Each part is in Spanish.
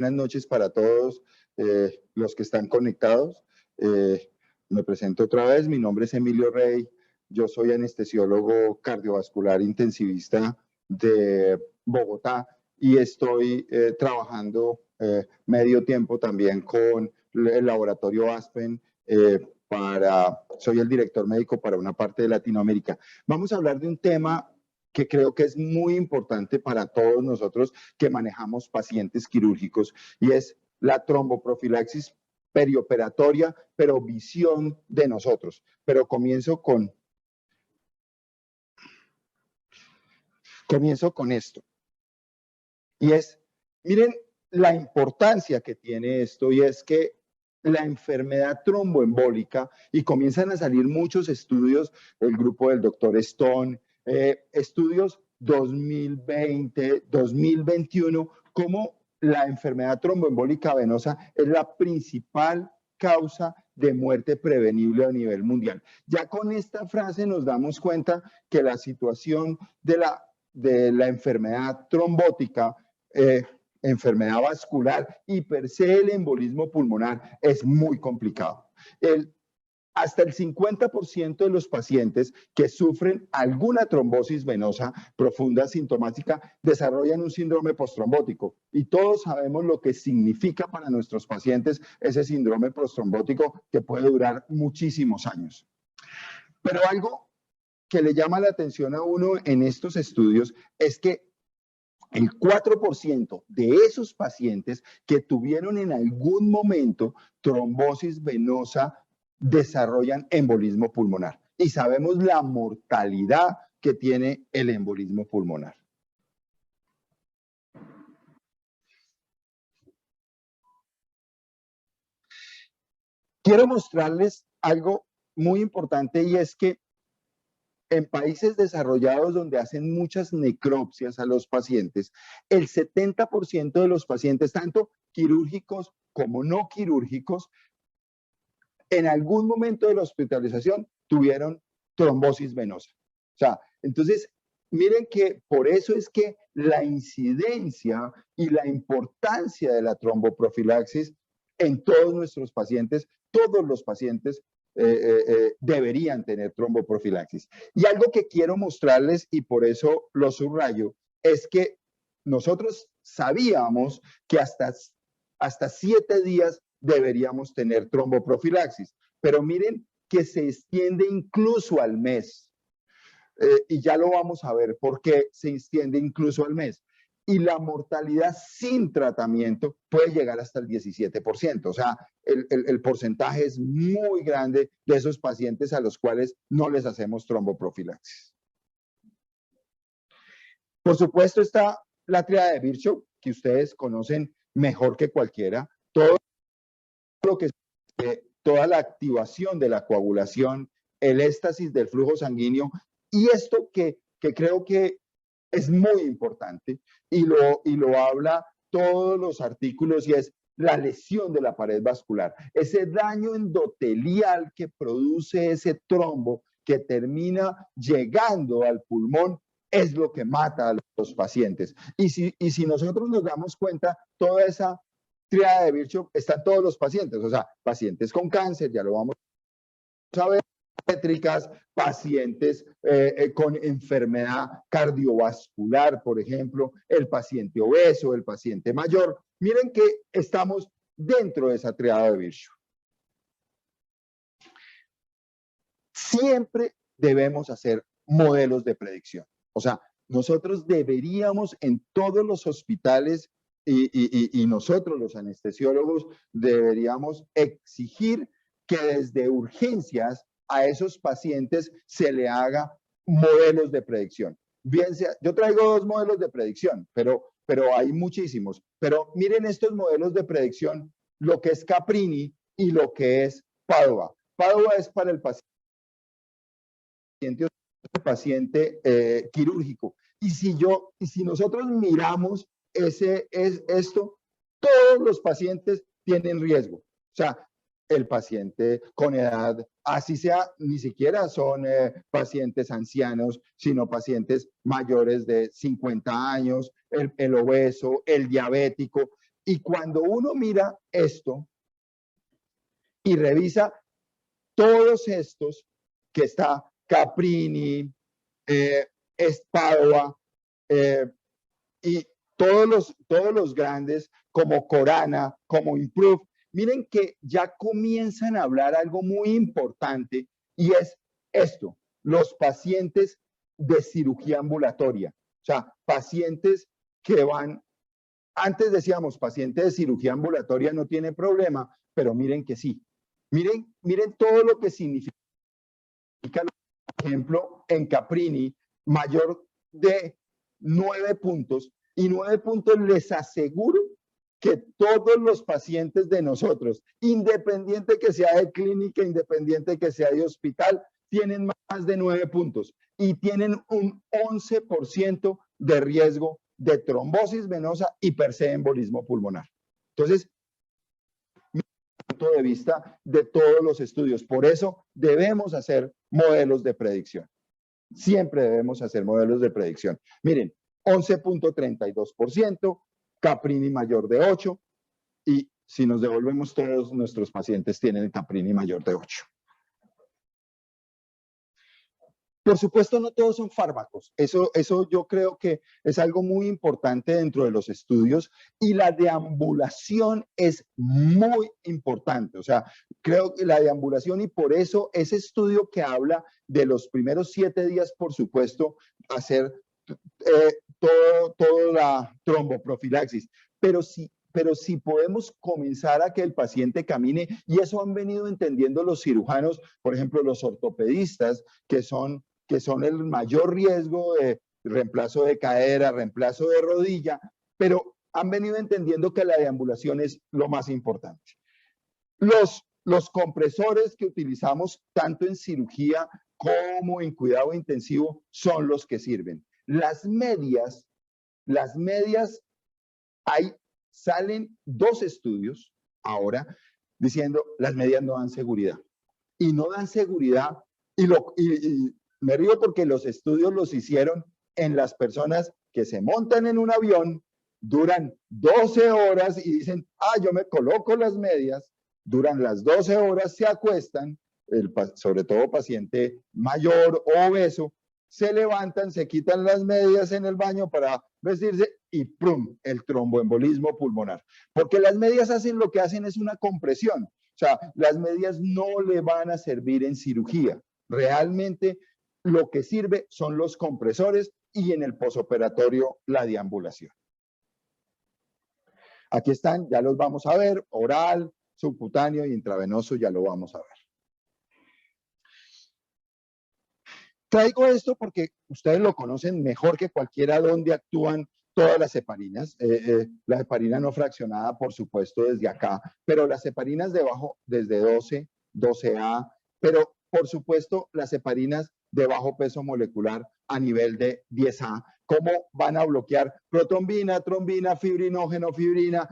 Buenas noches para todos los que están conectados. Me presento otra vez, mi nombre es Emilio Rey, yo soy anestesiólogo cardiovascular intensivista de Bogotá y estoy trabajando medio tiempo también con el laboratorio Aspen soy el director médico para una parte de Latinoamérica. Vamos a hablar de un tema que creo que es muy importante para todos nosotros que manejamos pacientes quirúrgicos, y es la tromboprofilaxis perioperatoria, pero visión de nosotros. Pero comienzo con esto. Y es, miren la importancia que tiene esto, y es que la enfermedad tromboembólica, y comienzan a salir muchos estudios, el grupo del doctor Stone, estudios 2020, 2021, como la enfermedad tromboembólica venosa es la principal causa de muerte prevenible a nivel mundial. Ya con esta frase nos damos cuenta que la situación de la enfermedad trombótica, enfermedad vascular y per se el embolismo pulmonar es muy complicado. Hasta el 50% de los pacientes que sufren alguna trombosis venosa profunda sintomática desarrollan un síndrome postrombótico, y todos sabemos lo que significa para nuestros pacientes ese síndrome postrombótico, que puede durar muchísimos años. Pero algo que le llama la atención a uno en estos estudios es que el 4% de esos pacientes que tuvieron en algún momento trombosis venosa desarrollan embolismo pulmonar. Y sabemos la mortalidad que tiene el embolismo pulmonar. Quiero mostrarles algo muy importante, y es que en países desarrollados donde hacen muchas necropsias a los pacientes, el 70% de los pacientes, tanto quirúrgicos como no quirúrgicos, en algún momento de la hospitalización tuvieron trombosis venosa. O sea, entonces, miren que por eso es que la incidencia y la importancia de la tromboprofilaxis en todos nuestros pacientes, todos los pacientes deberían tener tromboprofilaxis. Y algo que quiero mostrarles, y por eso lo subrayo, es que nosotros sabíamos que hasta 7 días deberíamos tener tromboprofilaxis, pero miren que se extiende incluso al mes. Y ya lo vamos a ver por qué se extiende incluso al mes. Y la mortalidad sin tratamiento puede llegar hasta el 17%. O sea, el porcentaje es muy grande de esos pacientes a los cuales no les hacemos tromboprofilaxis. Por supuesto está la tríada de Virchow, que ustedes conocen mejor que cualquiera. Todo lo que toda la activación de la coagulación, el éstasis del flujo sanguíneo, y esto que creo que es muy importante, y lo habla todos los artículos, y es la lesión de la pared vascular, ese daño endotelial que produce ese trombo que termina llegando al pulmón, es lo que mata a los pacientes. Y si nosotros nos damos cuenta, toda esa tríada de Virchow está en todos los pacientes, o sea, pacientes con cáncer, ya lo vamos a ver, pacientes con enfermedad cardiovascular, por ejemplo, el paciente obeso, el paciente mayor. Miren que estamos dentro de esa tríada de Virchow. Siempre debemos hacer modelos de predicción. O sea, nosotros deberíamos en todos los hospitales y nosotros los anestesiólogos deberíamos exigir que desde urgencias a esos pacientes se le haga modelos de predicción. Bien sea, yo traigo 2 modelos de predicción, pero hay muchísimos. Pero miren estos modelos de predicción, lo que es Caprini y lo que es Padova. Padova es para el paciente quirúrgico. Y si nosotros miramos esto, todos los pacientes tienen riesgo. O sea, el paciente con edad, así sea, ni siquiera son pacientes ancianos, sino pacientes mayores de 50 años, el obeso, el diabético. Y cuando uno mira esto y revisa todos estos, que está Caprini, Spadua, y todos los grandes como Corana, como Improve, miren que ya comienzan a hablar algo muy importante y es esto, los pacientes de cirugía ambulatoria. O sea, pacientes que van, antes decíamos, paciente de cirugía ambulatoria no tiene problema, pero miren que sí. Miren todo lo que significa, por ejemplo, en Caprini, mayor de 9 puntos, y 9 puntos les aseguro que todos los pacientes de nosotros, independiente que sea de clínica, independiente que sea de hospital, tienen más de 9 puntos y tienen un 11% de riesgo de trombosis venosa y per se embolismo pulmonar. Entonces, punto de vista de todos los estudios. Por eso debemos hacer modelos de predicción. Siempre debemos hacer modelos de predicción. Miren, 11.32%, Caprini mayor de 8, y si nos devolvemos, todos nuestros pacientes tienen el Caprini mayor de 8. Por supuesto, no todos son fármacos. Eso yo creo que es algo muy importante dentro de los estudios, y la deambulación es muy importante. O sea, creo que la deambulación, y por eso ese estudio que habla de los primeros 7 días, por supuesto, hacer toda la tromboprofilaxis. Pero si podemos comenzar a que el paciente camine, y eso han venido entendiendo los cirujanos, por ejemplo, los ortopedistas, que son el mayor riesgo de reemplazo de cadera, reemplazo de rodilla, pero han venido entendiendo que la deambulación es lo más importante. Los compresores que utilizamos tanto en cirugía como en cuidado intensivo son los que sirven. Las medias, salen 2 estudios ahora diciendo las medias no dan seguridad. Y no dan seguridad, y me río porque los estudios los hicieron en las personas que se montan en un avión, duran 12 horas y dicen, yo me coloco las medias, duran las 12 horas, se acuestan, sobre todo paciente mayor o obeso, se levantan, se quitan las medias en el baño para vestirse y ¡prum! El tromboembolismo pulmonar. Porque las medias lo que hacen es una compresión. O sea, las medias no le van a servir en cirugía. Realmente lo que sirve son los compresores y en el posoperatorio la deambulación. Aquí están, ya los vamos a ver, oral, subcutáneo y intravenoso, ya lo vamos a ver. Traigo esto porque ustedes lo conocen mejor que cualquiera donde actúan todas las heparinas. La heparina no fraccionada, por supuesto, desde acá, pero las heparinas debajo, desde 12, 12A, pero por supuesto las heparinas de bajo peso molecular a nivel de 10A. ¿Cómo van a bloquear protrombina, trombina, fibrinógeno, fibrina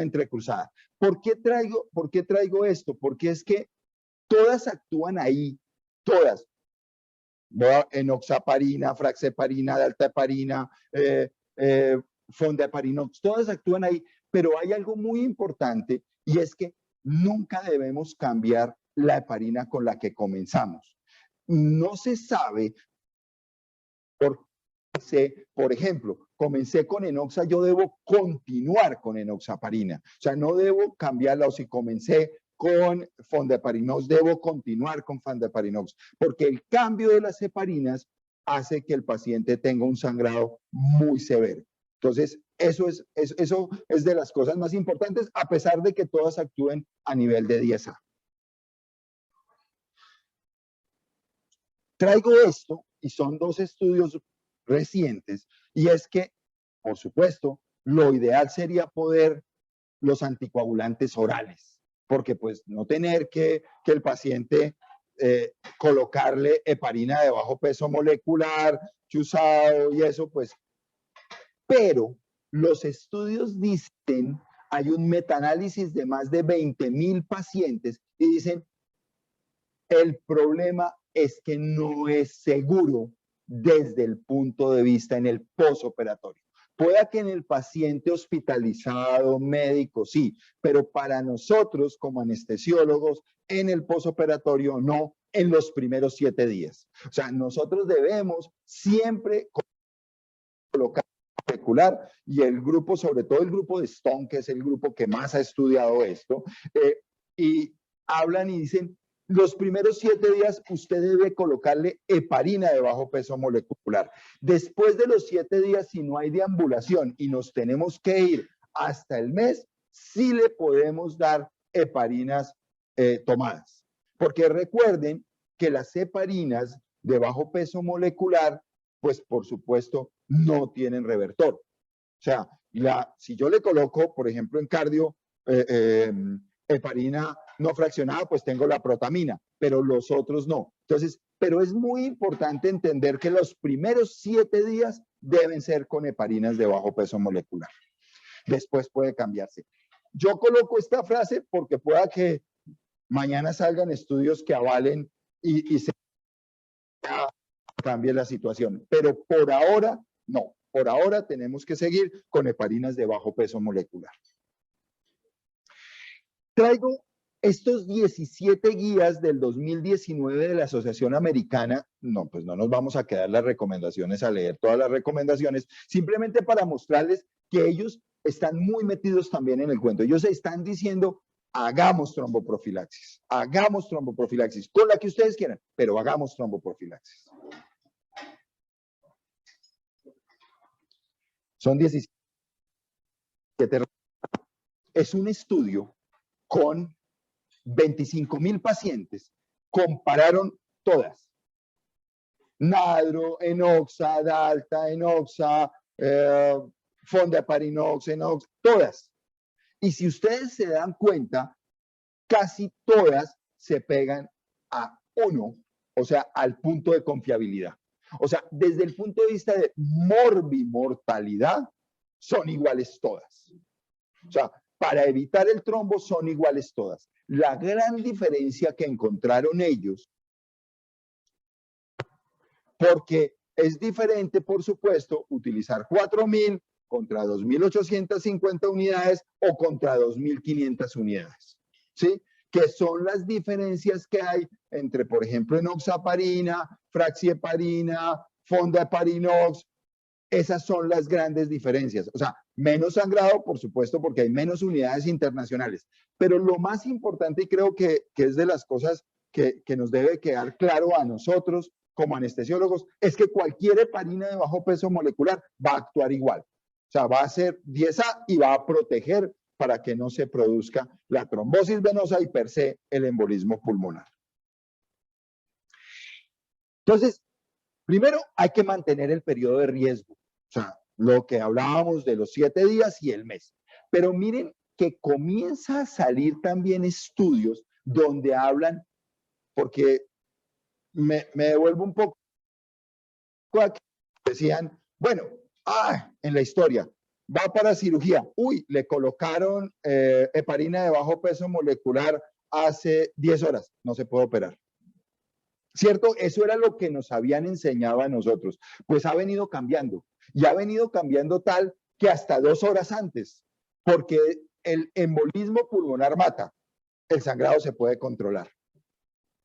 entrecruzada? ¿Por qué traigo esto? Porque es que todas actúan ahí, todas. Enoxaparina, fraxeparina, dalteparina, fondaparinox, todas actúan ahí, pero hay algo muy importante, y es que nunca debemos cambiar la heparina con la que comenzamos. No se sabe por ejemplo, comencé con enoxa, yo debo continuar con enoxaparina, o sea, no debo cambiarla, o si comencé con fondaparinox, debo continuar con fondaparinox, porque el cambio de las heparinas hace que el paciente tenga un sangrado muy severo. Entonces, eso es de las cosas más importantes, a pesar de que todas actúen a nivel de 10A. Traigo esto, y son 2 estudios recientes, y es que, por supuesto, lo ideal sería poder los anticoagulantes orales, porque pues no tener que el paciente colocarle heparina de bajo peso molecular, chuzado y eso, pues. Pero los estudios dicen, hay un metaanálisis de más de 20,000 pacientes y dicen, el problema es que no es seguro desde el punto de vista en el posoperatorio. Pueda que en el paciente hospitalizado, médico, sí, pero para nosotros como anestesiólogos, en el posoperatorio, no, en los primeros 7 días. O sea, nosotros debemos siempre colocar molecular y el grupo, sobre todo el grupo de Stone, que es el grupo que más ha estudiado esto, y hablan y dicen, los primeros 7 días usted debe colocarle heparina de bajo peso molecular. Después de los 7 días, si no hay deambulación y nos tenemos que ir hasta el mes, sí le podemos dar heparinas tomadas. Porque recuerden que las heparinas de bajo peso molecular, pues por supuesto, no tienen revertor. O sea, si yo le coloco, por ejemplo, en cardio, heparina no fraccionada, pues tengo la protamina, pero los otros no. Entonces, pero es muy importante entender que los primeros 7 días deben ser con heparinas de bajo peso molecular. Después puede cambiarse. Yo coloco esta frase porque pueda que mañana salgan estudios que avalen y se cambie la situación. Pero por ahora, no. Por ahora tenemos que seguir con heparinas de bajo peso molecular. Traigo estos 17 guías del 2019 de la Asociación Americana. No, pues no nos vamos a quedar las recomendaciones a leer todas las recomendaciones, simplemente para mostrarles que ellos están muy metidos también en el cuento. Ellos están diciendo, hagamos tromboprofilaxis, con la que ustedes quieran, pero hagamos tromboprofilaxis. Son 17. Es un estudio con 25,000 pacientes. Compararon todas. Nadro, Enoxa, Dalta, Enoxa, Fondaparinox, Enox, todas. Y si ustedes se dan cuenta, casi todas se pegan a 1, o sea, al punto de confiabilidad. O sea, desde el punto de vista de morbimortalidad, son iguales todas. O sea, para evitar el trombo son iguales todas. La gran diferencia que encontraron ellos, porque es diferente, por supuesto, utilizar 4,000 contra 2,850 unidades o contra 2,500 unidades, ¿sí? Que son las diferencias que hay entre, por ejemplo, enoxaparina, fraxieparina, fondaparinox. Esas son las grandes diferencias. O sea, menos sangrado, por supuesto, porque hay menos unidades internacionales. Pero lo más importante, y creo que es de las cosas que nos debe quedar claro a nosotros como anestesiólogos, es que cualquier heparina de bajo peso molecular va a actuar igual. O sea, va a ser 10A y va a proteger para que no se produzca la trombosis venosa y per se el embolismo pulmonar. Entonces, primero hay que mantener el periodo de riesgo. O sea, lo que hablábamos de los 7 días y el mes. Pero miren que comienza a salir también estudios donde hablan, porque me devuelvo un poco aquí, decían, bueno, en la historia, va para cirugía, le colocaron heparina de bajo peso molecular hace 10 horas, no se puede operar. ¿Cierto? Eso era lo que nos habían enseñado a nosotros. Pues ha venido cambiando. Y ha venido cambiando tal que hasta 2 horas antes, porque el embolismo pulmonar mata, el sangrado se puede controlar.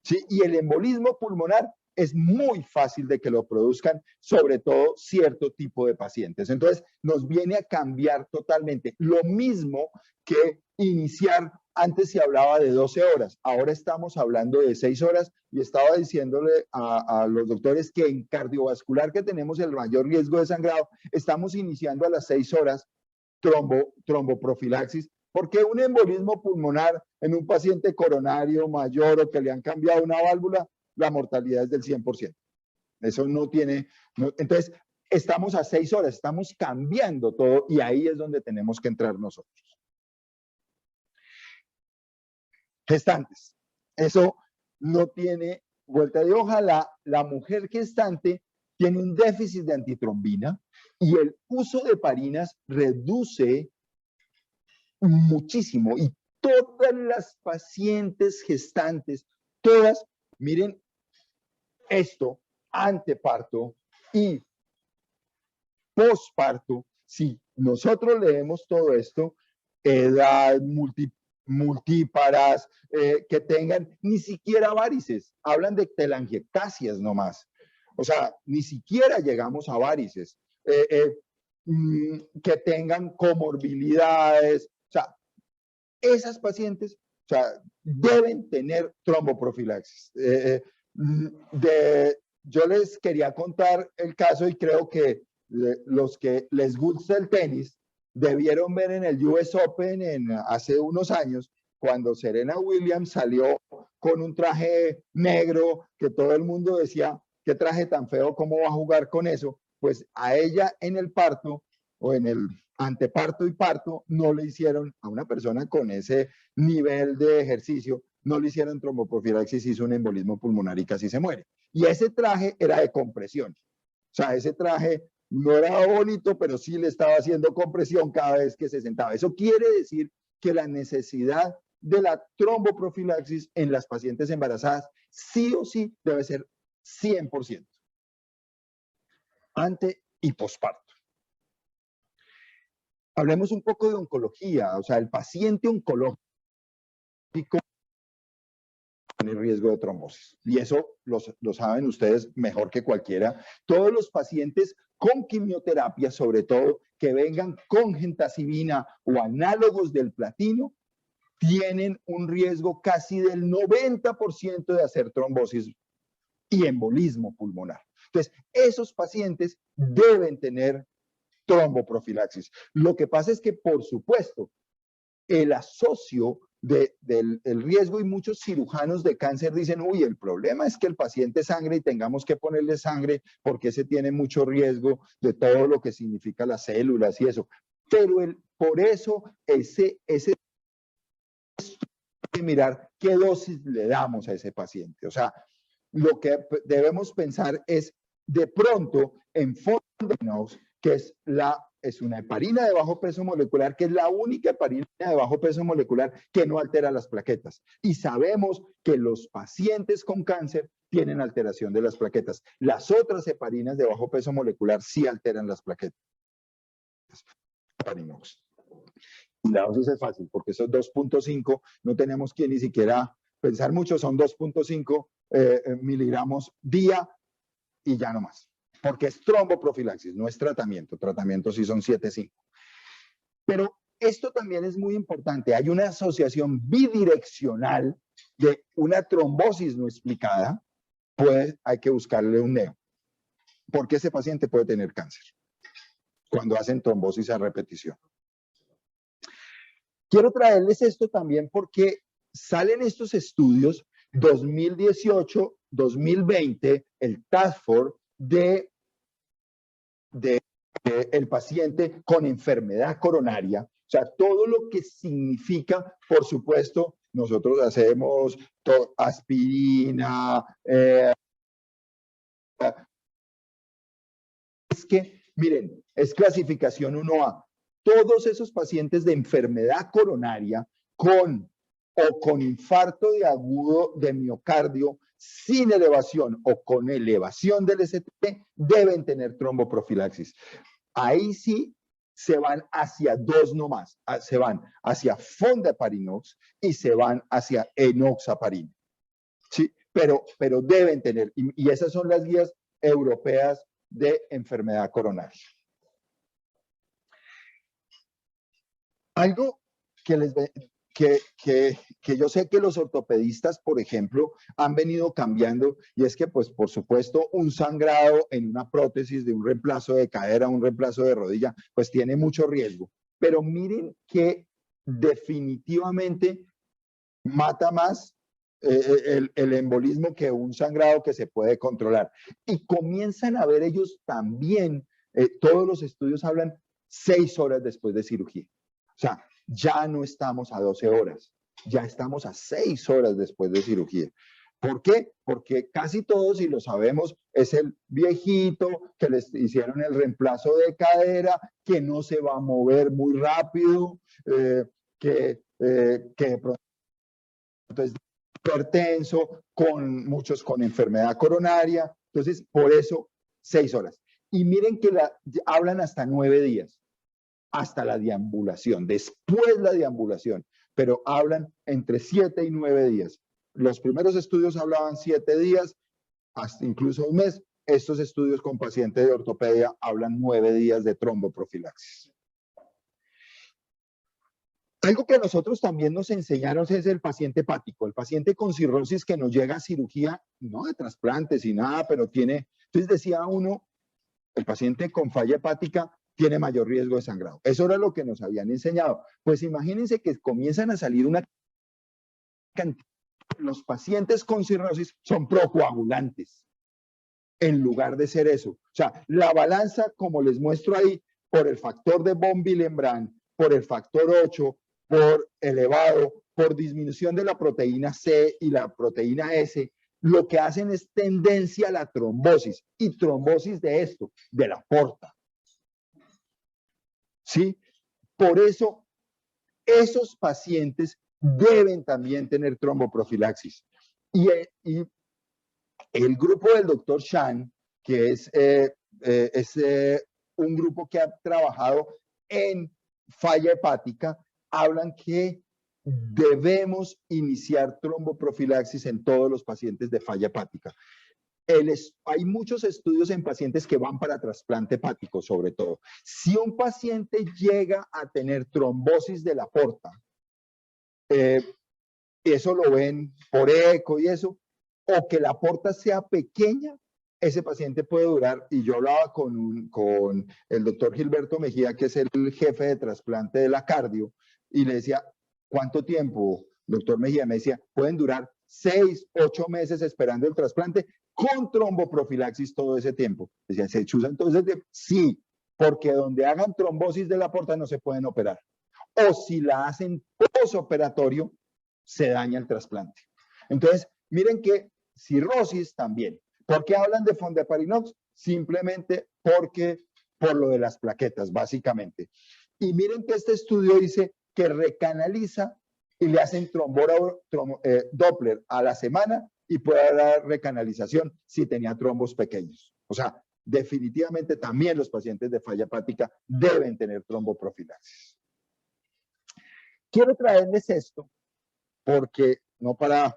¿Sí? Y el embolismo pulmonar es muy fácil de que lo produzcan, sobre todo cierto tipo de pacientes. Entonces, nos viene a cambiar totalmente. Lo mismo que iniciar, antes se hablaba de 12 horas, ahora estamos hablando de 6 horas y estaba diciéndole a los doctores que en cardiovascular, que tenemos el mayor riesgo de sangrado, estamos iniciando a las 6 horas tromboprofilaxis, porque un embolismo pulmonar en un paciente coronario mayor o que le han cambiado una válvula, la mortalidad es del 100%. Eso no tiene... entonces, estamos a 6 horas, estamos cambiando todo y ahí es donde tenemos que entrar nosotros. Gestantes. Eso no tiene vuelta de hoja. La mujer gestante tiene un déficit de antitrombina y el uso de heparinas reduce muchísimo. Y todas las pacientes gestantes, todas, miren esto, anteparto y posparto, si nosotros leemos todo esto, edad, multíparas, que tengan ni siquiera varices, hablan de telangiectasias nomás. O sea, ni siquiera llegamos a varices. Que tengan comorbilidades, o sea, esas pacientes, o sea, deben tener tromboprofilaxis. Yo les quería contar el caso y creo que los que les gusta el tenis debieron ver en el US Open hace unos años cuando Serena Williams salió con un traje negro que todo el mundo decía, qué traje tan feo, ¿cómo va a jugar con eso? Pues a ella en el parto o en el anteparto y parto no le hicieron a una persona con ese nivel de ejercicio, no le hicieron tromboprofilaxis, hizo un embolismo pulmonar y casi se muere. Y ese traje era de compresión. O sea, ese traje no era bonito, pero sí le estaba haciendo compresión cada vez que se sentaba. Eso quiere decir que la necesidad de la tromboprofilaxis en las pacientes embarazadas sí o sí debe ser 100%. Ante y posparto. Hablemos un poco de oncología, o sea, el paciente oncológico tiene riesgo de trombosis. Y eso lo saben ustedes mejor que cualquiera. Todos los pacientes con quimioterapia, sobre todo, que vengan con gemcitabina o análogos del platino, tienen un riesgo casi del 90% de hacer trombosis y embolismo pulmonar. Entonces, esos pacientes deben tener tromboprofilaxis. Lo que pasa es que, por supuesto, el asocio del riesgo y muchos cirujanos de cáncer dicen, uy, el problema es que el paciente sangre y tengamos que ponerle sangre porque ese tiene mucho riesgo de todo lo que significa las células y eso. Pero por eso ese mirar qué dosis le damos a ese paciente. O sea, lo que debemos pensar es de pronto en Fondenos, que es una heparina de bajo peso molecular, que es la única heparina de bajo peso molecular que no altera las plaquetas. Y sabemos que los pacientes con cáncer tienen alteración de las plaquetas. Las otras heparinas de bajo peso molecular sí alteran las plaquetas. Heparinox. Y la dosis es fácil, porque esos 2.5 no tenemos que ni siquiera pensar mucho, son 2.5 miligramos día y ya no más. Porque es tromboprofilaxis, no es tratamiento. Tratamiento sí son 7.5. Pero esto también es muy importante. Hay una asociación bidireccional de una trombosis no explicada, pues hay que buscarle un neo. Porque ese paciente puede tener cáncer cuando hacen trombosis a repetición. Quiero traerles esto también porque salen estos estudios 2018, 2020, el Task Force de el paciente con enfermedad coronaria. O sea, todo lo que significa, por supuesto, nosotros hacemos aspirina. Es que, miren, es clasificación 1A. Todos esos pacientes de enfermedad coronaria con infarto de agudo de miocardio sin elevación o con elevación del ST deben tener tromboprofilaxis. Ahí sí se van hacia dos nomás, se van hacia fondaparinox y se van hacia enoxaparina. ¿Sí? Pero deben tener, y esas son las guías europeas de enfermedad coronaria. Algo que yo sé que los ortopedistas, por ejemplo, han venido cambiando, y es que, pues, por supuesto, un sangrado en una prótesis de un reemplazo de cadera, un reemplazo de rodilla, pues tiene mucho riesgo. Pero miren que definitivamente mata más el embolismo que un sangrado que se puede controlar. Y comienzan a ver ellos también, todos los estudios hablan 6 horas después de cirugía. O sea, ya no estamos a 12 horas, ya estamos a 6 horas después de cirugía. ¿Por qué? Porque casi todos, y lo sabemos, es el viejito que les hicieron el reemplazo de cadera, que no se va a mover muy rápido, que es hipertenso, muchos con enfermedad coronaria. Entonces, por eso, 6 horas. Y miren que hablan hasta 9 días. hasta la deambulación, después la deambulación, pero hablan entre 7 y 9 días. Los primeros estudios hablaban 7 días, hasta incluso un mes. Estos estudios con pacientes de ortopedia hablan 9 días de tromboprofilaxis. Algo que a nosotros también nos enseñaron es el paciente hepático, el paciente con cirrosis que nos llega a cirugía, no de trasplantes y nada, pero tiene, entonces decía uno, el paciente con falla hepática tiene mayor riesgo de sangrado. Eso era lo que nos habían enseñado. Pues imagínense que comienzan a salir una cantidad. Los pacientes con cirrosis son procoagulantes, en lugar de ser eso. O sea, la balanza, como les muestro ahí, por el factor de von Willebrand, por el factor 8, por elevado, por disminución de la proteína C y la proteína S, lo que hacen es tendencia a la trombosis. Y trombosis de esto, de la porta. ¿Sí? Por eso, esos pacientes deben también tener tromboprofilaxis. Y el grupo del doctor Shan, que es un grupo que ha trabajado en falla hepática, hablan que debemos iniciar tromboprofilaxis en todos los pacientes de falla hepática. Hay muchos estudios en pacientes que van para trasplante hepático, sobre todo. Si un paciente llega a tener trombosis de la porta, eso lo ven por eco y eso, o que la porta sea pequeña, ese paciente puede durar, y yo hablaba con el doctor Gilberto Mejía, que es el jefe de trasplante de la cardio, y le decía, ¿cuánto tiempo, doctor Mejía? Me decía, pueden durar 6, 8 meses esperando el trasplante con tromboprofilaxis todo ese tiempo. Decía, ¿se chusa entonces? Sí, porque donde hagan trombosis de la porta no se pueden operar. O si la hacen posoperatorio, se daña el trasplante. Entonces, miren que cirrosis también. ¿Por qué hablan de Fondaparinux? Simplemente por lo de las plaquetas, básicamente. Y miren que este estudio dice que recanaliza y le hacen Doppler a la semana y puede dar recanalización si tenía trombos pequeños. O sea, definitivamente también los pacientes de falla hepática deben tener tromboprofilaxis. Quiero traerles esto porque no para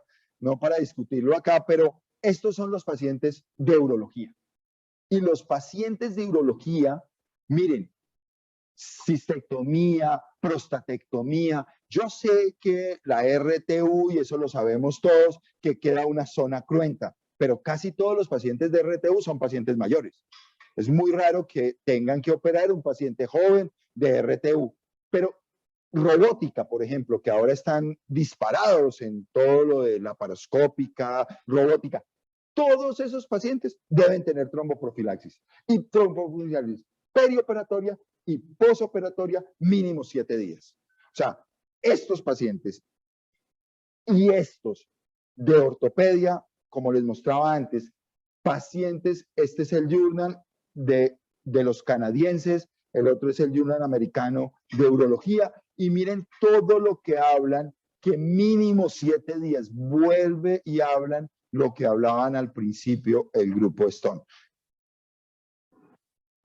discutirlo acá, pero estos son los pacientes de urología. Y los pacientes de urología, miren, cistectomía, prostatectomía. Yo sé que la RTU, y eso lo sabemos todos, que queda una zona cruenta, pero casi todos los pacientes de RTU son pacientes mayores. Es muy raro que tengan que operar un paciente joven de RTU, pero robótica, por ejemplo, que ahora están disparados en todo lo de laparoscópica, robótica. Todos esos pacientes deben tener tromboprofilaxis. Y tromboprofilaxis perioperatoria y posoperatoria mínimo 7 días. O sea, estos pacientes y estos de ortopedia, como les mostraba antes, pacientes, este es el journal de los canadienses, el otro es el journal americano de urología, y miren todo lo que hablan, que mínimo 7 días, vuelve y hablan lo que hablaban al principio el grupo Stone.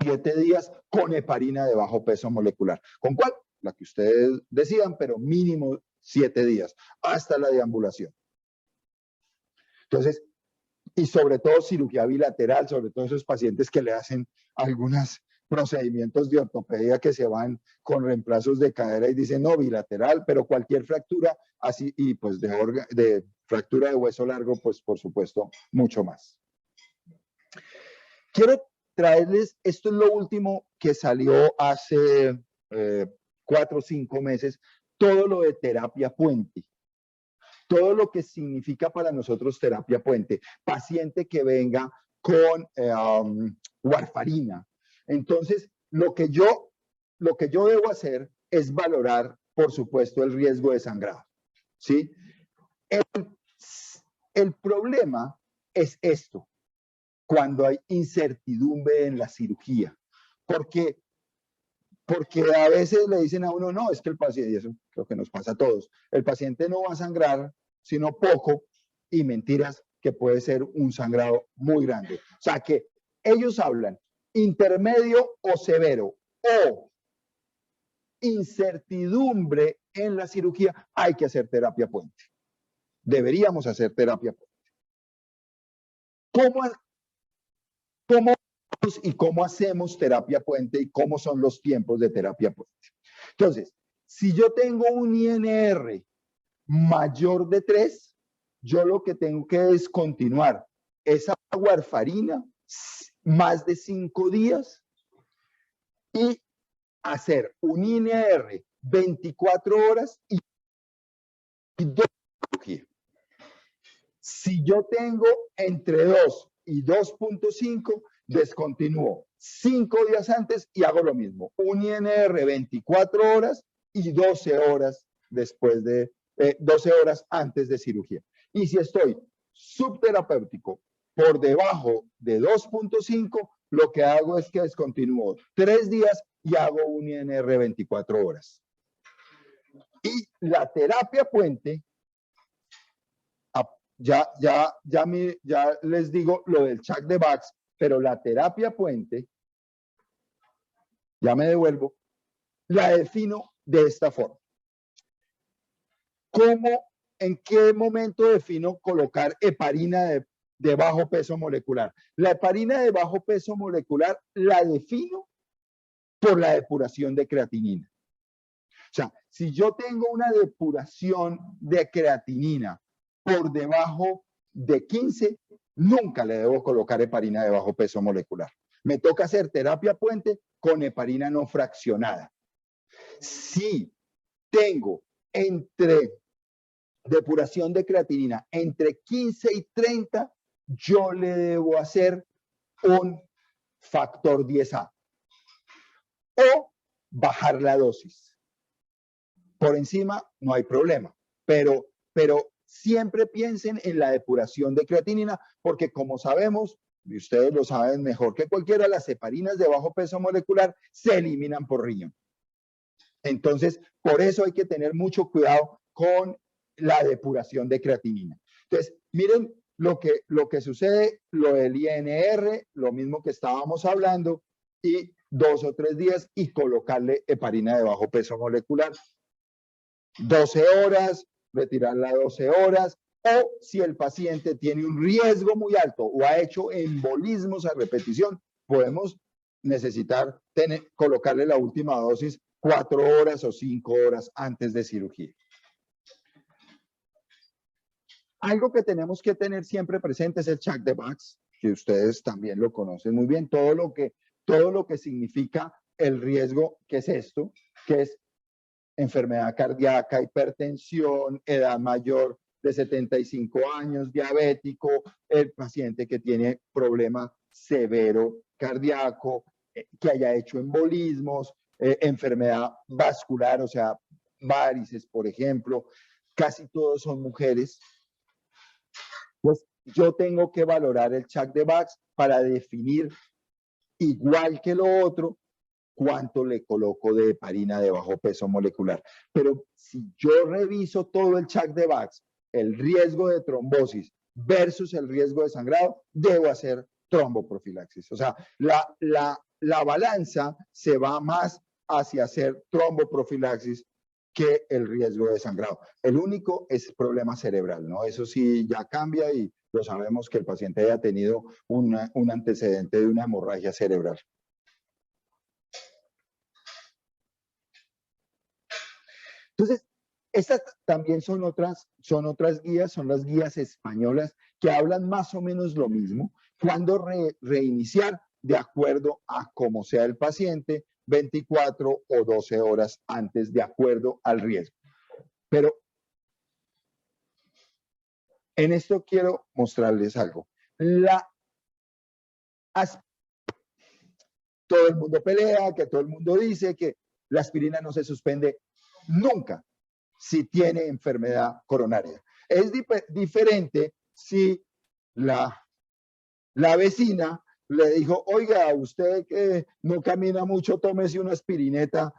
7 días con heparina de bajo peso molecular. ¿Con cuál? La que ustedes decidan, pero mínimo 7 días, hasta la deambulación. Entonces, y sobre todo cirugía bilateral, sobre todo esos pacientes que le hacen algunos procedimientos de ortopedia que se van con reemplazos de cadera y dicen no, bilateral, pero cualquier fractura así, y pues de fractura de hueso largo, pues por supuesto, mucho más. Quiero traerles, esto es lo último que salió hace 4 o 5 meses, todo lo de terapia puente. Todo lo que significa para nosotros terapia puente. Paciente que venga con warfarina. Entonces, lo que yo debo hacer es valorar, por supuesto, el riesgo de sangrado. ¿Sí? El problema es esto, cuando hay incertidumbre en la cirugía. Porque a veces le dicen a uno, no, es que el paciente, y eso creo que nos pasa a todos, el paciente no va a sangrar, sino poco, y mentiras que puede ser un sangrado muy grande. O sea que ellos hablan intermedio o severo, o incertidumbre en la cirugía, hay que hacer terapia puente. Deberíamos hacer terapia puente. ¿Cómo y cómo hacemos terapia puente y cómo son los tiempos de terapia puente? Entonces, si yo tengo un INR mayor de 3, yo lo que tengo que descontinuar esa warfarina más de 5 días y hacer un INR 24 horas y 2 cirugías. Si yo tengo entre 2 y 2.5, descontinúo 5 días antes y hago lo mismo. Un INR 24 horas y 12 horas después de 12 horas antes de cirugía. Y si estoy subterapéutico por debajo de 2.5, lo que hago es que descontinúo 3 días y hago un INR 24 horas. Y la terapia puente, ya les digo lo del Chuck de Bax, pero la terapia puente, ya me devuelvo, la defino de esta forma. ¿En qué momento defino colocar heparina de bajo peso molecular? La heparina de bajo peso molecular la defino por la depuración de creatinina. O sea, si yo tengo una depuración de creatinina por debajo de 15, nunca le debo colocar heparina de bajo peso molecular. Me toca hacer terapia puente con heparina no fraccionada. Si tengo depuración de creatinina entre 15 y 30, yo le debo hacer un factor 10A o bajar la dosis. Por encima no hay problema, pero siempre piensen en la depuración de creatinina, porque como sabemos, y ustedes lo saben mejor que cualquiera, las heparinas de bajo peso molecular se eliminan por riñón. Entonces, por eso hay que tener mucho cuidado con la depuración de creatinina. Entonces, miren lo que sucede, lo del INR, lo mismo que estábamos hablando, y 2 o 3 días y colocarle heparina de bajo peso molecular. 12 horas, retirarla 12 horas, o si el paciente tiene un riesgo muy alto o ha hecho embolismos a repetición, podemos necesitar colocarle la última dosis 4 horas o 5 horas antes de cirugía. Algo que tenemos que tener siempre presente es el Chuck de Bax, que ustedes también lo conocen muy bien, todo lo que significa el riesgo, que es esto, que es enfermedad cardíaca, hipertensión, edad mayor de 75 años, diabético, el paciente que tiene problema severo cardíaco, que haya hecho embolismos, enfermedad vascular, o sea, varices, por ejemplo, casi todos son mujeres. Pues yo tengo que valorar el Chuck de Bax para definir, igual que lo otro, cuánto le coloco de heparina de bajo peso molecular. Pero si yo reviso todo el Chuck de Bax, el riesgo de trombosis versus el riesgo de sangrado, debo hacer tromboprofilaxis. O sea, la balanza se va más hacia hacer tromboprofilaxis que el riesgo de sangrado. El único es problema cerebral, ¿no? Eso sí ya cambia y lo sabemos que el paciente haya tenido un antecedente de una hemorragia cerebral. Entonces, estas también son otras guías, son las guías españolas que hablan más o menos lo mismo. Cuando reiniciar de acuerdo a cómo sea el paciente, 24 o 12 horas antes de acuerdo al riesgo. Pero en esto quiero mostrarles algo. Todo el mundo pelea, que todo el mundo dice que la aspirina no se suspende nunca si tiene enfermedad coronaria. Es diferente si la vecina le dijo, oiga, usted que no camina mucho, tómese una aspirineta,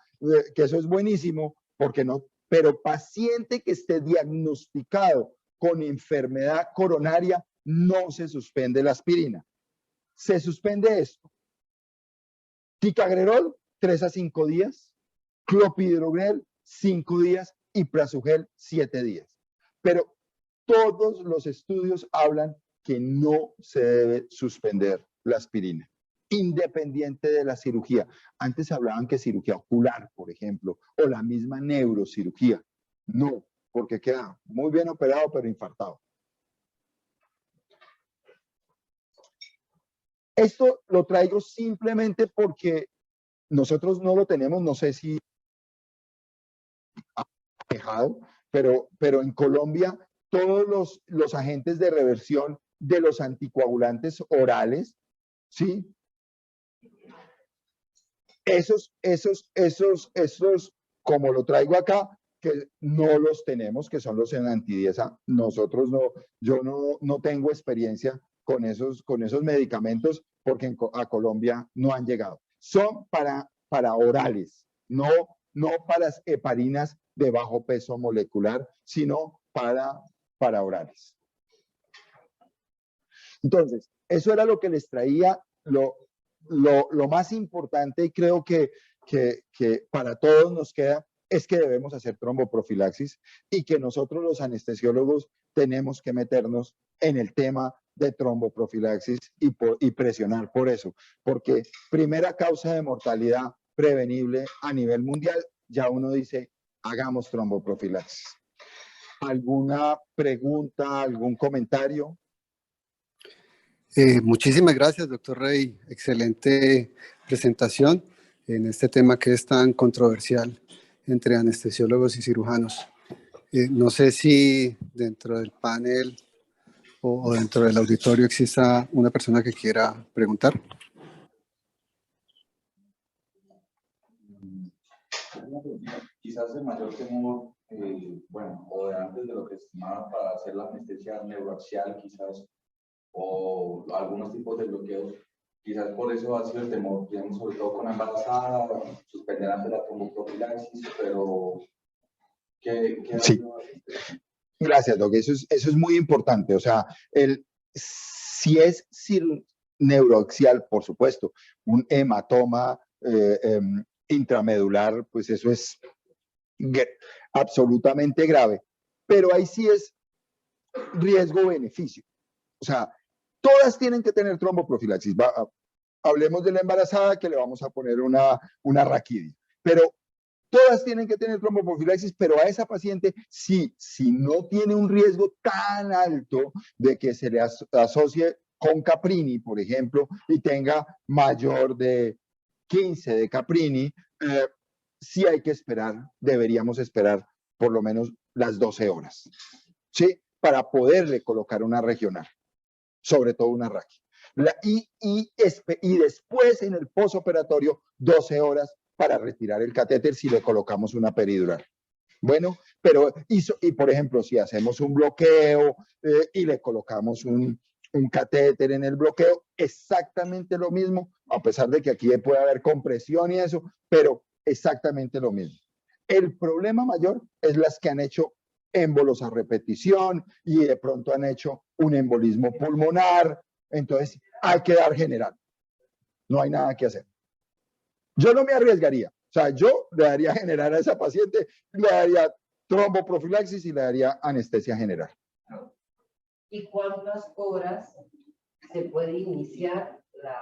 que eso es buenísimo, porque no, pero paciente que esté diagnosticado con enfermedad coronaria, no se suspende la aspirina. Se suspende esto. Ticagrelor, 3 a 5 días. clopidogrel 5 días y prasugrel 7 días. Pero todos los estudios hablan que no se debe suspender la aspirina, independiente de la cirugía. Antes hablaban que cirugía ocular, por ejemplo, o la misma neurocirugía. No, porque queda muy bien operado, pero infartado. Esto lo traigo simplemente porque nosotros no lo tenemos, no sé si ha dejado, pero en Colombia todos los agentes de reversión de los anticoagulantes orales, ¿sí? Esos, como lo traigo acá, que no los tenemos, que son los en antidiesa. Nosotros no, yo no tengo experiencia con esos medicamentos porque a Colombia no han llegado. Son para orales, no para heparinas de bajo peso molecular, sino para orales. Entonces, eso era lo que les traía, lo más importante, y creo que para todos nos queda, es que debemos hacer tromboprofilaxis y que nosotros los anestesiólogos tenemos que meternos en el tema de tromboprofilaxis y presionar por eso, porque primera causa de mortalidad prevenible a nivel mundial, ya uno dice, hagamos tromboprofilaxis. ¿Alguna pregunta, algún comentario? Muchísimas gracias, doctor Rey. Excelente presentación en este tema que es tan controversial entre anestesiólogos y cirujanos. No sé si dentro del panel o dentro del auditorio exista una persona que quiera preguntar. Quizás el mayor temor, bueno, o de antes de lo que estimaba para hacer la anestesia neuroaxial, quizás, o algunos tipos de bloqueos, quizás por eso ha sido el temor, digamos, sobre todo con la embarazada, suspender antes la tromboprofilaxis, pero ¿qué sí. Gracias, Doc. Eso es muy importante. O sea, si es neuroaxial, por supuesto, un hematoma intramedular, pues eso es absolutamente grave. Pero ahí sí es riesgo-beneficio. O sea, todas tienen que tener tromboprofilaxis. Hablemos de la embarazada, que le vamos a poner una raquidia. Pero todas tienen que tener tromboprofilaxis, pero a esa paciente, si no tiene un riesgo tan alto de que se le asocie con Caprini, por ejemplo, y tenga mayor de 15 de Caprini, sí hay que esperar, deberíamos esperar por lo menos las 12 horas, ¿sí? Para poderle colocar una regional, sobre todo una raquia. Y después en el posoperatorio, 12 horas para retirar el catéter si le colocamos una peridural. Bueno, pero y por ejemplo, si hacemos un bloqueo y le colocamos un catéter en el bloqueo, exactamente lo mismo, a pesar de que aquí puede haber compresión y eso, pero exactamente lo mismo. El problema mayor es las que han hecho émbolos a repetición y de pronto han hecho un embolismo pulmonar, entonces hay que dar general. No hay nada que hacer. Yo no me arriesgaría. O sea, yo le daría general a esa paciente, le daría tromboprofilaxis y le daría anestesia general. ¿Y cuántas horas se puede iniciar la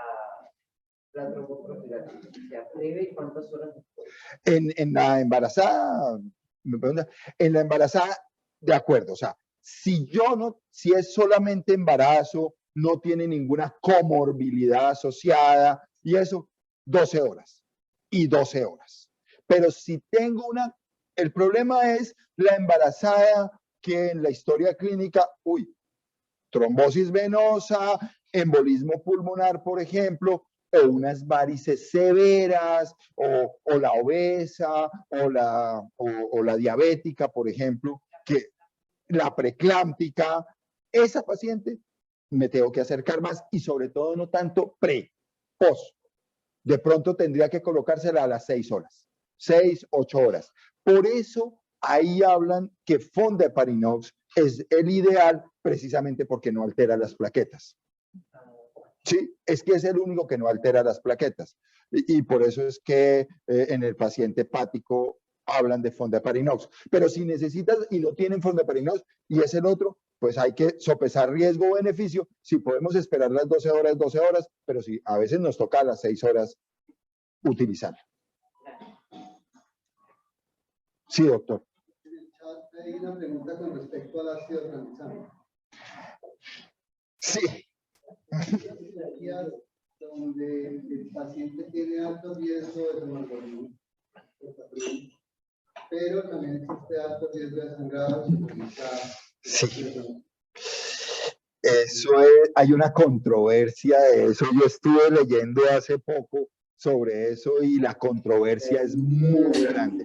tromboprofilaxis? ¿Se atreve y cuántas horas después? En la embarazada, me pregunta, en la embarazada, de acuerdo. O sea, si es solamente embarazo, no tiene ninguna comorbilidad asociada y eso, 12 horas y 12 horas. Pero si tengo el problema es la embarazada que en la historia clínica, trombosis venosa, embolismo pulmonar, por ejemplo, o unas varices severas, o la obesa, o la diabética, por ejemplo, que la preclámptica, esa paciente me tengo que acercar más y sobre todo no tanto post. De pronto tendría que colocársela a las 6 horas, 6, 8 horas. Por eso ahí hablan que Fondaparinux es el ideal precisamente porque no altera las plaquetas. Sí, es que es el único que no altera las plaquetas. y por eso es que en el paciente hepático hablan de fondaparinux. Pero si necesitas y no tienen fondaparinux y es el otro, pues hay que sopesar riesgo-beneficio. Si podemos esperar las 12 horas, pero si a veces nos toca a las 6 horas utilizar. Sí, doctor. En el chat hay una pregunta con respecto al ácido tranexámico. Sí. Donde el paciente tiene alto riesgo de hemoglobinas, pero también existe alto riesgo de sangrado. Sí. Eso es, hay una controversia de eso. Yo estuve leyendo hace poco sobre eso y la controversia es muy grande.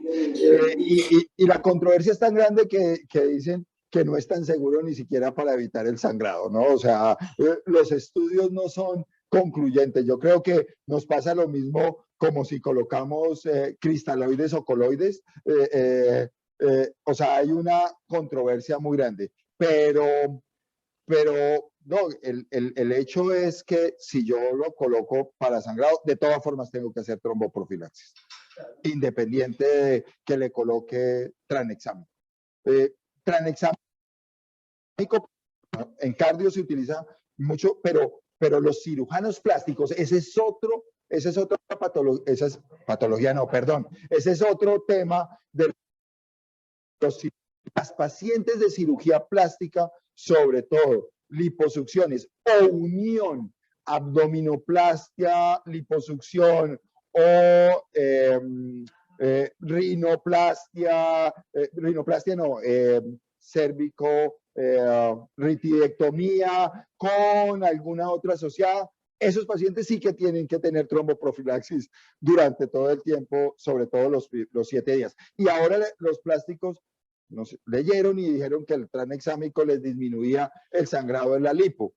Y la controversia es tan grande que dicen que no es tan seguro ni siquiera para evitar el sangrado, ¿no? O sea, los estudios no son concluyentes. Yo creo que nos pasa lo mismo como si colocamos cristaloides o coloides. O sea, hay una controversia muy grande, pero no, el hecho es que si yo lo coloco para sangrado, de todas formas tengo que hacer tromboprofilaxis, independiente de que le coloque tranexámico. Tranexámico en cardio se utiliza mucho, pero los cirujanos plásticos, ese es otro patología, esa es patología, no, perdón, ese es otro tema de las pacientes de cirugía plástica, sobre todo liposucciones o unión, abdominoplastia, liposucción o rinoplastia, cérvico, ritidectomía con alguna otra asociada. Esos pacientes sí que tienen que tener tromboprofilaxis durante todo el tiempo, sobre todo los 7 días. Y ahora los plásticos nos leyeron y dijeron que el tranexámico les disminuía el sangrado en la lipo,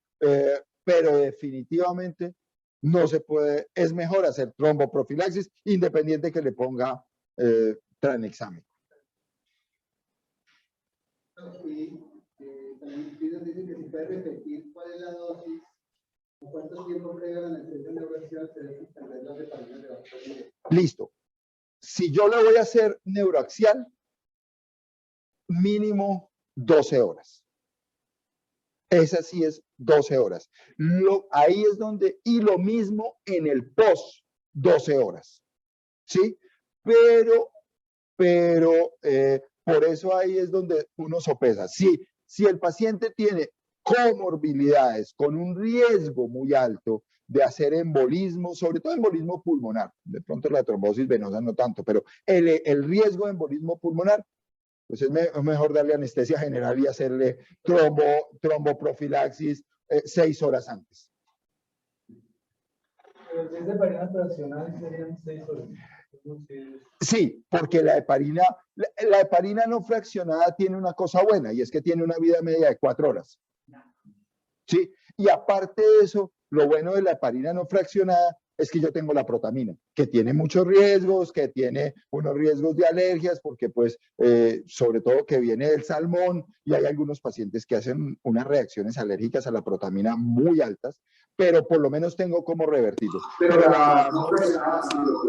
pero definitivamente no se puede, es mejor hacer tromboprofilaxis independiente que le ponga tranexámico. Y también dicen que si puede repetir cuál es la dosis, cuánto tiempo previo a la anestesia neuroaxial se debe extender las heparinas de bajo peso. Listo. Si yo le voy a hacer neuroaxial, mínimo 12 horas. Esa sí es 12 horas. Ahí es donde, y lo mismo en el post 12 horas. ¿Sí? Pero por eso ahí es donde uno sopesa. Si el paciente tiene comorbilidades con un riesgo muy alto de hacer embolismo, sobre todo embolismo pulmonar, de pronto la trombosis venosa no tanto, pero el riesgo de embolismo pulmonar, pues es mejor darle anestesia general y hacerle tromboprofilaxis 6 horas antes. Pero si es de heparina fraccional, serían 6 horas. Sí, porque la heparina no fraccionada tiene una cosa buena y es que tiene una vida media de 4 horas. ¿Sí? Y aparte de eso, lo bueno de la heparina no fraccionada es que yo tengo la protamina, que tiene muchos riesgos, que tiene unos riesgos de alergias, porque pues sobre todo que viene del salmón y hay algunos pacientes que hacen unas reacciones alérgicas a la protamina muy altas, pero por lo menos tengo como revertirlo. Pero la no fraccionada,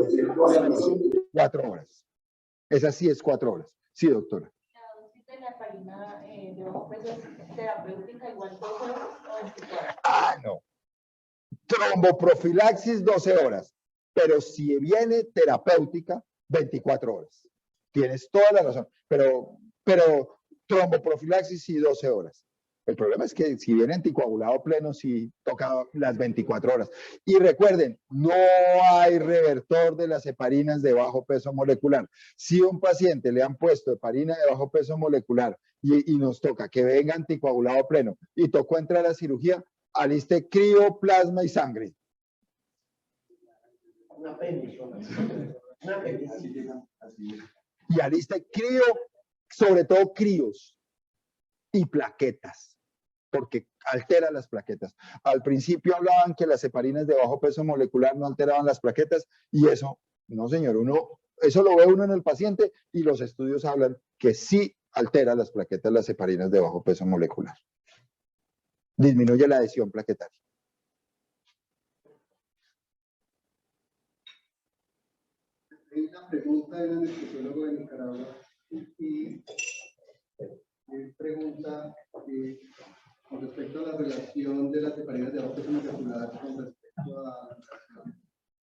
sí, 4 horas. Esa sí es 4 horas. Sí, doctora. La dosis de la heparina de bajo peso es terapéutica igual 12 horas o 24 horas. Ah, no. Tromboprofilaxis 12 horas, pero si viene terapéutica 24 horas. Tienes toda la razón, pero tromboprofilaxis sí 12 horas. El problema es que si viene anticoagulado pleno, sí toca las 24 horas. Y recuerden, no hay revertor de las heparinas de bajo peso molecular. Si un paciente le han puesto heparina de bajo peso molecular y nos toca que venga anticoagulado pleno y tocó entrar a la cirugía, aliste crío, plasma y sangre. Una apéndice. Y aliste crío, sobre todo críos y plaquetas, porque altera las plaquetas. Al principio hablaban que las heparinas de bajo peso molecular no alteraban las plaquetas y eso, no señor, eso lo ve uno en el paciente y los estudios hablan que sí altera las plaquetas las heparinas de bajo peso molecular. Disminuye la adhesión plaquetaria. una pregunta de un anestesiólogo de Nicaragua y pregunta con respecto a la relación de las heparinas de bajo peso molecular con respecto a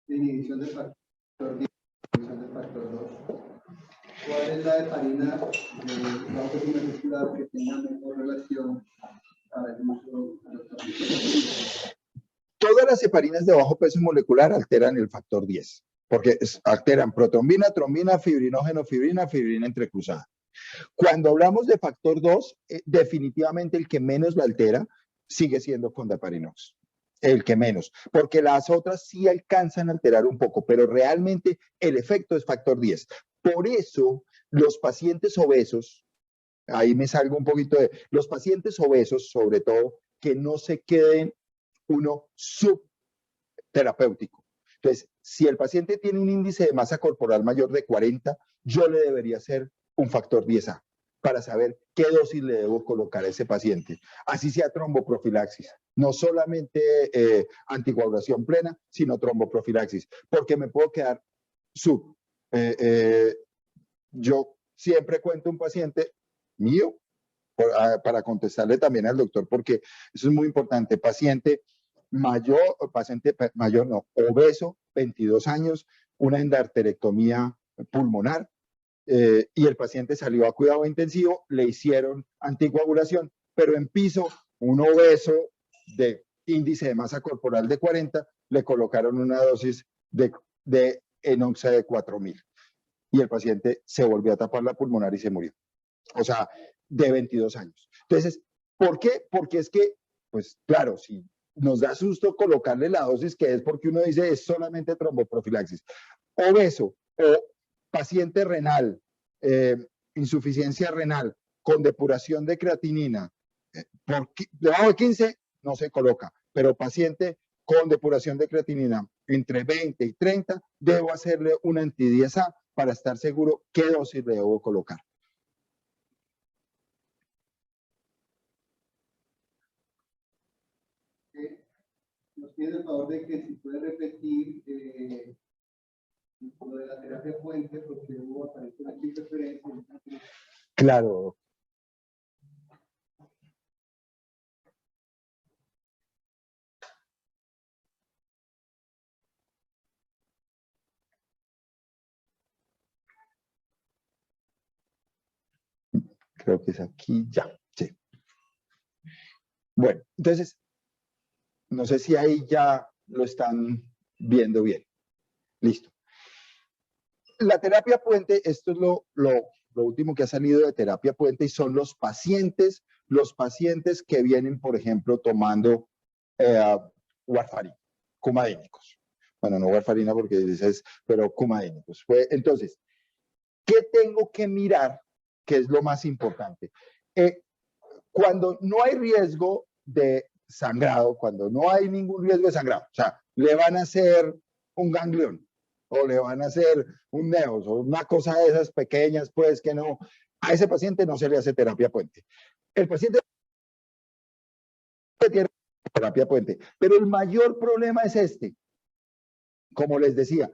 la inhibición del factor 10, inhibición del factor 2. ¿Cuál es la heparina de bajo peso molecular que tenga mejor relación para el uso de los pacientes? Todas las heparinas de bajo peso molecular alteran el factor 10, porque alteran protrombina, trombina, fibrinógeno, fibrina entrecruzada. Cuando hablamos de factor 2, definitivamente el que menos la altera sigue siendo Fondaparinux. El que menos, porque las otras sí alcanzan a alterar un poco, pero realmente el efecto es factor 10. Por eso los pacientes obesos, ahí me salgo un poquito de, los pacientes obesos, sobre todo, que no se queden uno subterapéutico. Entonces, si el paciente tiene un índice de masa corporal mayor de 40, yo le debería hacer un factor 10A para saber qué dosis le debo colocar a ese paciente. Así sea tromboprofilaxis, no solamente anticoagulación plena, sino tromboprofilaxis, porque me puedo quedar sub. Yo siempre cuento un paciente mío, para contestarle también al doctor, porque eso es muy importante. Paciente mayor, no, obeso, 22 años, una endarterectomía pulmonar, y el paciente salió a cuidado intensivo, le hicieron anticoagulación, pero en piso, un obeso de índice de masa corporal de 40, le colocaron una dosis de enoxa de 4000. Y el paciente se volvió a tapar la pulmonar y se murió. O sea, de 22 años. Entonces, ¿por qué? Porque es que, pues claro, si nos da susto colocarle la dosis que es porque uno dice es solamente tromboprofilaxis. Obeso o paciente renal, insuficiencia renal con depuración de creatinina, debajo de 15 no se coloca, pero paciente con depuración de creatinina entre 20 y 30, debo hacerle una anti-10A para estar seguro qué dosis le debo colocar. Nos piden el favor de que si puede repetir lo de la terapia puente, porque hubo aparece una interferencia. Claro. Creo que es aquí ya, sí. Bueno, entonces, no sé si ahí ya lo están viendo bien. Listo. La terapia puente, esto es lo último que ha salido de terapia puente y son los pacientes que vienen, por ejemplo, tomando warfarina, cumadínicos. Bueno, no warfarina porque dices, pero cumadínicos. Entonces, ¿qué tengo que mirar? Que es lo más importante. Cuando no hay riesgo de sangrado, cuando no hay ningún riesgo de sangrado, o sea, le van a hacer un ganglión o le van a hacer un neos o una cosa de esas pequeñas, pues que no, a ese paciente no se le hace terapia puente. El paciente tiene terapia puente, pero el mayor problema es este, como les decía,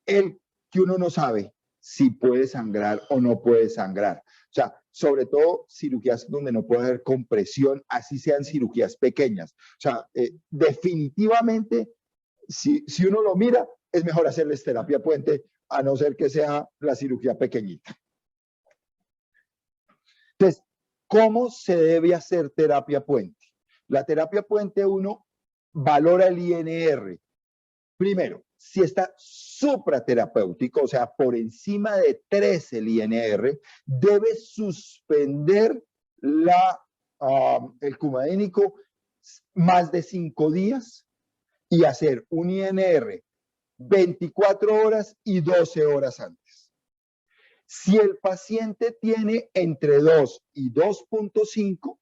el que uno no sabe si puede sangrar o no puede sangrar. O sea, sobre todo cirugías donde no puede haber compresión, así sean cirugías pequeñas. O sea, definitivamente, si uno lo mira, es mejor hacerles terapia puente, a no ser que sea la cirugía pequeñita. Entonces, ¿cómo se debe hacer terapia puente? La terapia puente uno valora el INR. Primero, si está supraterapéutico, o sea, por encima de 3 el INR, debe suspender el cumadínico más de 5 días y hacer un INR 24 horas y 12 horas antes. Si el paciente tiene entre 2 y 2.5,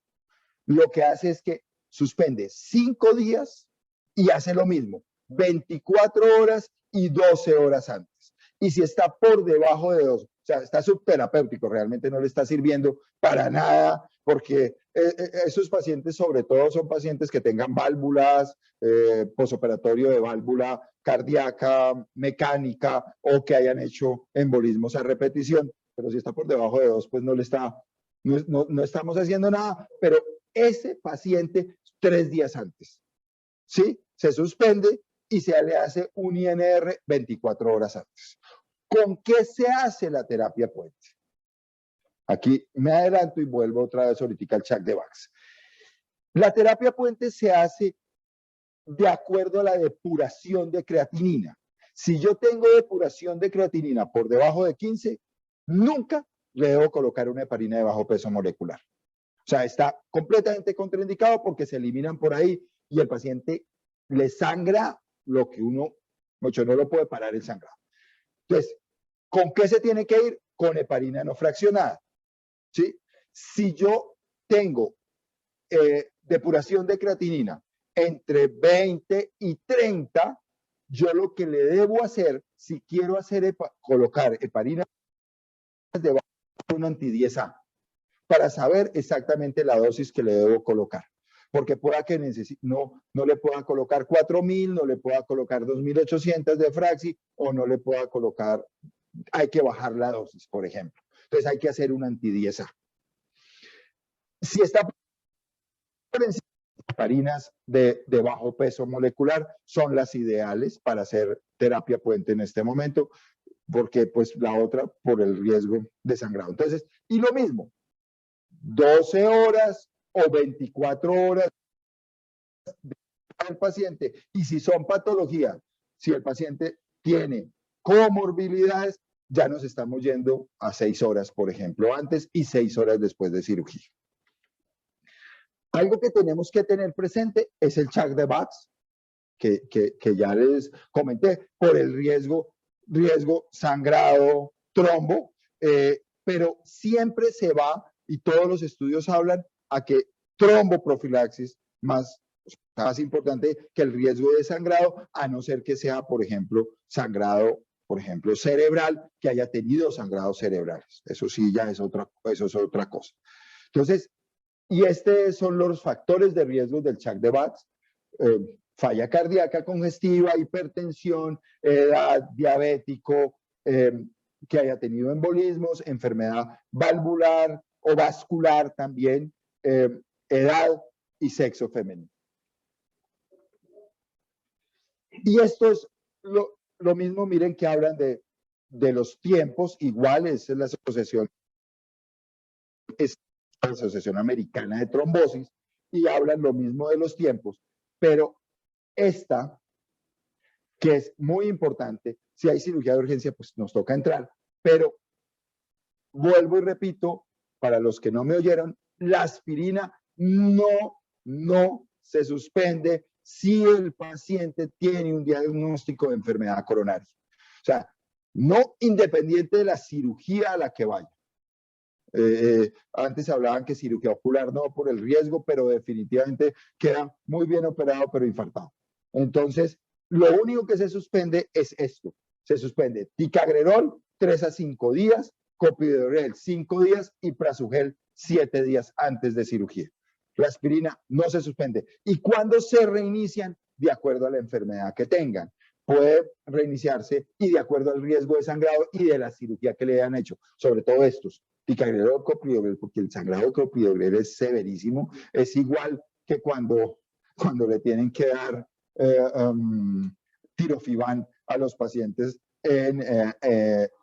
lo que hace es que suspende 5 días y hace lo mismo, 24 horas y 12 horas antes. Y si está por debajo de 2, o sea, está subterapéutico, realmente no le está sirviendo para nada, porque esos pacientes sobre todo son pacientes que tengan válvulas, posoperatorio de válvula cardíaca, mecánica, o que hayan hecho embolismos a repetición, pero si está por debajo de 2, pues no estamos haciendo nada, pero ese paciente 3 días antes, ¿sí? Se suspende y se le hace un INR 24 horas antes. ¿Con qué se hace la terapia puente? Aquí me adelanto y vuelvo otra vez ahorita al chat de Bax. La terapia puente se hace de acuerdo a la depuración de creatinina. Si yo tengo depuración de creatinina por debajo de 15, nunca le debo colocar una heparina de bajo peso molecular. O sea, está completamente contraindicado porque se eliminan por ahí y el paciente le sangra lo que mucho no lo puede parar el sangrado. Entonces, ¿con qué se tiene que ir? Con heparina no fraccionada, ¿sí? Si yo tengo depuración de creatinina entre 20 y 30, yo lo que le debo hacer, si quiero colocar heparina debajo de un anti-10A, para saber exactamente la dosis que le debo colocar. Porque pueda que no le pueda colocar 4.000, no le pueda colocar 2.800 de Fraxi, o no le pueda colocar, hay que bajar la dosis, por ejemplo. Entonces hay que hacer un anti-10A. Si está por encima de heparinas de bajo peso molecular, son las ideales para hacer terapia puente en este momento, porque pues la otra por el riesgo de sangrado. Entonces, y lo mismo, 12 horas o 24 horas del paciente. Y si son patologías, si el paciente tiene comorbilidades, ya nos estamos yendo a 6 horas, por ejemplo, antes y 6 horas después de cirugía. Algo que tenemos que tener presente es el Chuck de Bax, que ya les comenté, por el riesgo sangrado, trombo, pero siempre se va, y todos los estudios hablan a que tromboprofilaxis más importante que el riesgo de sangrado, a no ser que sea, por ejemplo, sangrado, por ejemplo, cerebral, que haya tenido sangrados cerebrales. Eso sí, ya es otra cosa. Entonces, y estos son los factores de riesgo del Chuck de Bax: falla cardíaca congestiva, hipertensión, edad, diabético, que haya tenido embolismos, enfermedad valvular o vascular también, edad y sexo femenino. Y esto es lo mismo, miren que hablan de los tiempos, iguales es la Asociación Americana de Trombosis, y hablan lo mismo de los tiempos, pero esta, que es muy importante, si hay cirugía de urgencia, pues nos toca entrar, pero vuelvo y repito, para los que no me oyeron, la aspirina no se suspende si el paciente tiene un diagnóstico de enfermedad coronaria. O sea, no independiente de la cirugía a la que vaya. Antes hablaban que cirugía ocular no por el riesgo, pero definitivamente queda muy bien operado, pero infartado. Entonces, lo único que se suspende es esto. Se suspende ticagrelor 3 a 5 días, clopidogrel 5 días y prasugrel 7 días antes de cirugía. La aspirina no se suspende. ¿Y cuándo se reinician? De acuerdo a la enfermedad que tengan. Puede reiniciarse y de acuerdo al riesgo de sangrado y de la cirugía que le hayan hecho. Sobre todo estos, ticagrelor o clopidogrel, porque el sangrado de clopidogrel es severísimo. Es igual que cuando le tienen que dar tirofiban a los pacientes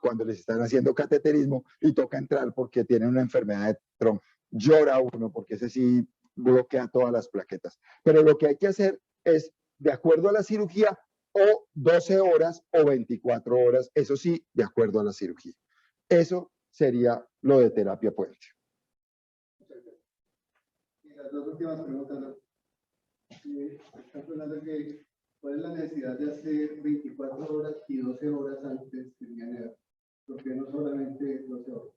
cuando les están haciendo cateterismo y toca entrar porque tienen una enfermedad de trombo. Llora uno porque ese sí bloquea todas las plaquetas. Pero lo que hay que hacer es, de acuerdo a la cirugía, o 12 horas o 24 horas, eso sí, de acuerdo a la cirugía. Eso sería lo de terapia puente. Y las dos últimas preguntas. Está hablando que ¿cuál es la necesidad de hacer 24 horas y 12 horas antes del INR? ¿Por qué no solamente 12 horas?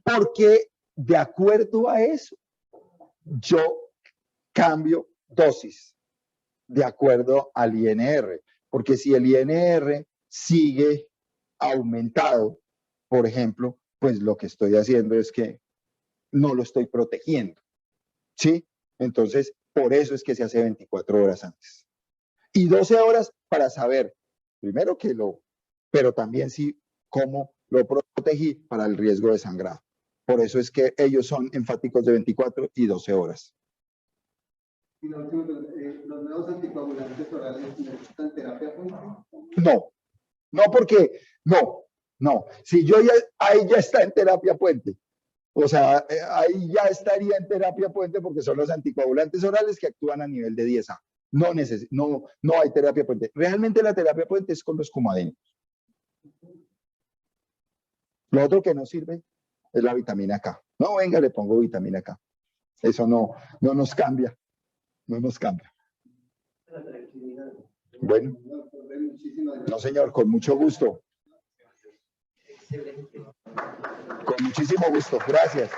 Porque de acuerdo a eso, yo cambio dosis de acuerdo al INR. Porque si el INR sigue aumentado, por ejemplo, pues lo que estoy haciendo es que no lo estoy protegiendo, ¿sí? Entonces, por eso es que se hace 24 horas antes. Y 12 horas para saber, primero pero también sí, cómo lo protegí para el riesgo de sangrado. Por eso es que ellos son enfáticos de 24 y 12 horas. Y la última, ¿los nuevos anticoagulantes orales necesitan terapia puente? No, porque, no. Si yo ahí ya está en terapia puente. O sea, ahí ya estaría en terapia puente porque son los anticoagulantes orales que actúan a nivel de 10A. No hay terapia puente. Realmente la terapia puente es con los Coumadin. Lo otro que no sirve es la vitamina K. No, venga, le pongo vitamina K. Eso no nos cambia. No nos cambia. Bueno. No, señor, con mucho gusto. Excelente. Con muchísimo gusto. Gracias.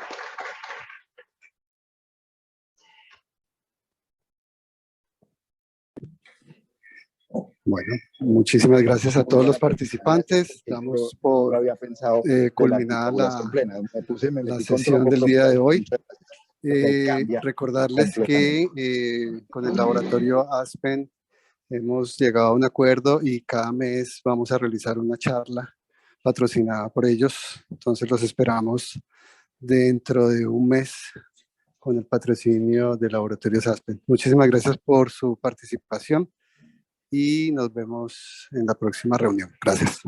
Bueno, muchísimas gracias a todos los participantes. Damos por había pensado culminada la sesión del día de hoy. Recordarles que con el laboratorio Aspen hemos llegado a un acuerdo y cada mes vamos a realizar una charla patrocinada por ellos. Entonces los esperamos dentro de un mes con el patrocinio del laboratorio Aspen. Muchísimas gracias por su participación y nos vemos en la próxima reunión. Gracias.